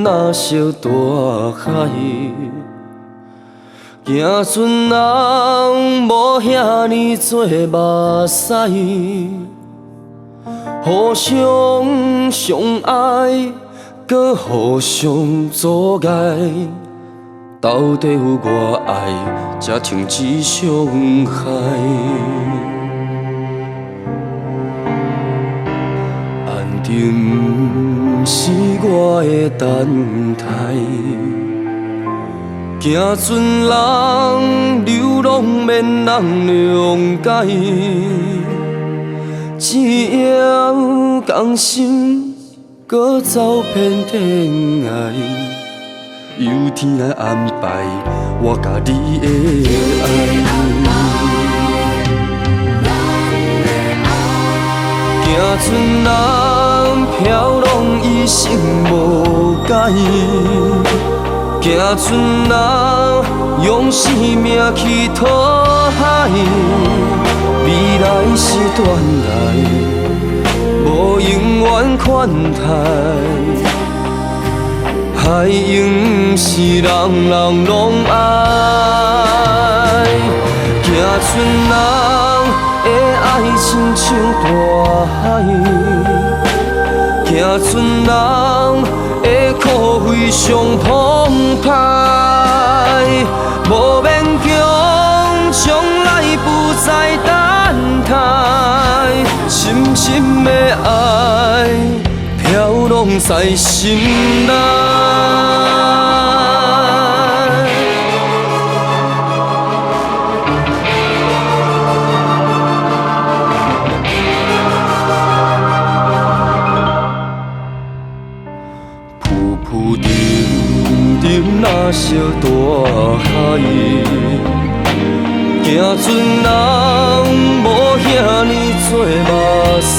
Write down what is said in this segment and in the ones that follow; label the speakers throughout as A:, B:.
A: 若烧大海，行船人无遐尼多目屎，互相相爱，搁互相阻碍。到底有偌爱，才停止伤害？安定不是我的等待，行船人流浪免人谅解，一夜同心，搁走遍天涯。由天来安排，我甲你的爱。行船人飘浪一生无解，行船人用生命去讨海，未来是断来，无永远款待。海永是人人拢爱，行船人的爱亲像大海，行船人的苦非常澎湃，无勉强，将来不再等待，深深的爱飘浪在心内。浮浮沉沉若烧大海，行船人无遐尼多目屎。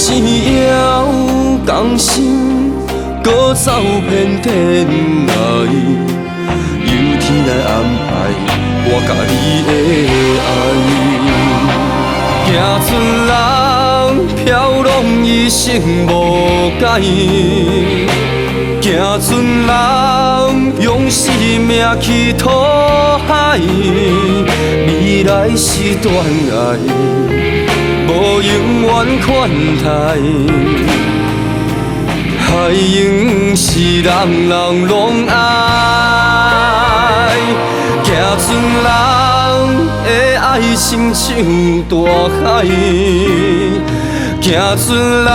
A: 一夜同心，搁走遍天涯。由天来安排，我甲你的爱。行船人飘浪一生无解，行船人用生命去讨海，未来是断爱。无永远款待，海永是人人拢爱。行船人的爱心像大海，行船人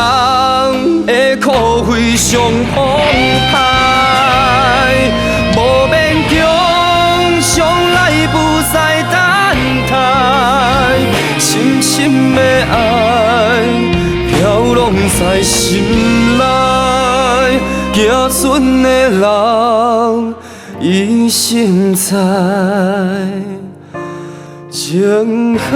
A: 的苦非常澎湃，无勉强，将来不再等待，深深的爱飘浪在心内，行船的人一生在情海。